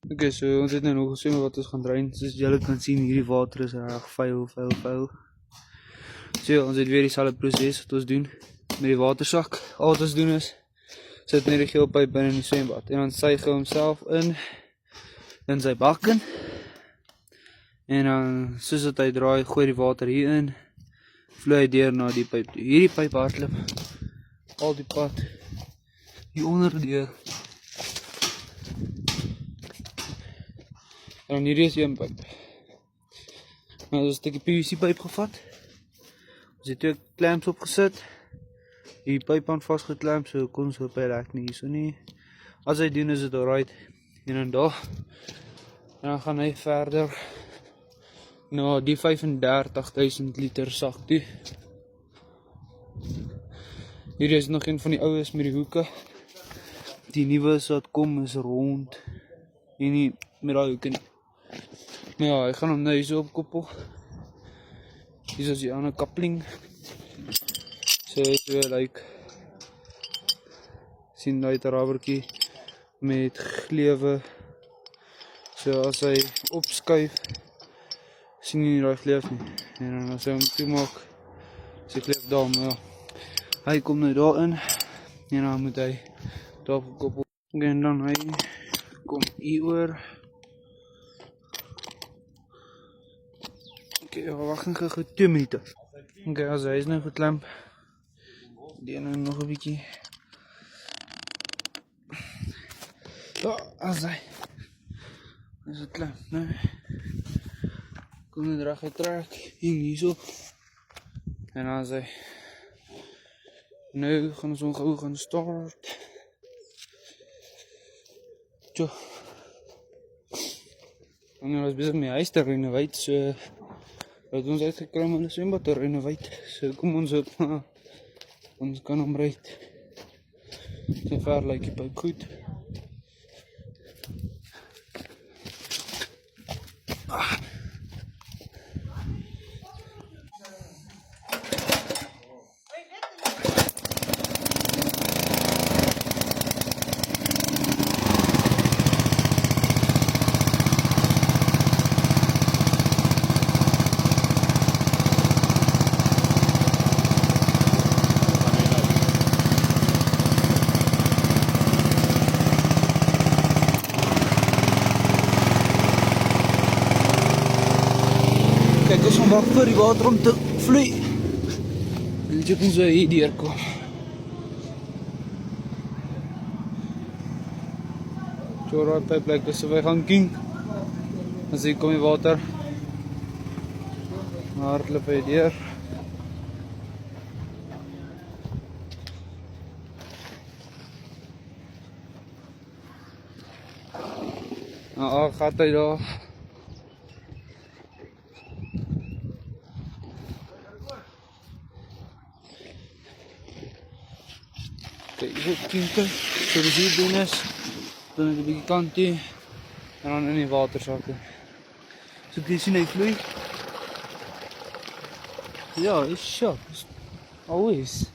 Okay, so ons het nou nog geswem wat ons gaan drein. Soos julle kan sien, hierdie water is reg vuil. So ons het weer dieselfde proses wat ons doen met die watersak. Al wat ons doen is, sit net die geel pyp binne in die swembad en dan suig hy homself in sy bak in. En dan, soos dat hy draai, gooi die water hier in, vloei hy deur na die pyp toe. Hierdie pyp hardloop al die pad hier onder deur. En hierdie is een pyp. Nou, ons het 'n stukkie PVC pyp gevat. Ons het 2 clamps opgesit. Die pyp aan vasgeklamp, so kon ons hoop hy lek nie hierso nie. As hy doen is dit alright. En dan dan gaan hy verder na die 35.000 liter sak toe. Hierdie is nog een van die oues met die hoeke. Die nuwe wat kom is rond. En nie met daai hoeke nie. Maar ja, ek gaan hom nou hier so opkoppel. Hier is die ander kapling. So like sien nou 'n rubbertjie met glewe. So as hy opskuif, sien jy nie daai gleuf nie. En dan as hy hom toemaak, is die gleuf daar, maar ja. Hy kom nou daarin en dan moet hy daar gekoppel. En dan hy kom hier oor. Okay, wacht gou 2 minute. Okay, as hy is nou geklamp. Die ene nog 'n bietjie. Ja, as hy is geklamp, nou. Kom net reg getrek, hierso. En as hy nou gaan ons gou gaan start. Tjo. En nou is besig met huis te renovate, so wat ons uitgekry om 'n swembad te renovate. So kom ons op, ons kan hom ry. So ver lyk die pyp goed. Kijk, ons gaan wacht vir die water om te vloei. En dit moet so hier deurkom. So raai pyp lyk asof hy gaan king. As hier kom die water. Maar hardloop hy deur. Nou, gaat hy daar. Kijk, hier is kinker, so die hier doen is, dan het 'n bietjie kant toe, en dan in die watersakke. So jy sien hy vloei. Ja, is sharp, always.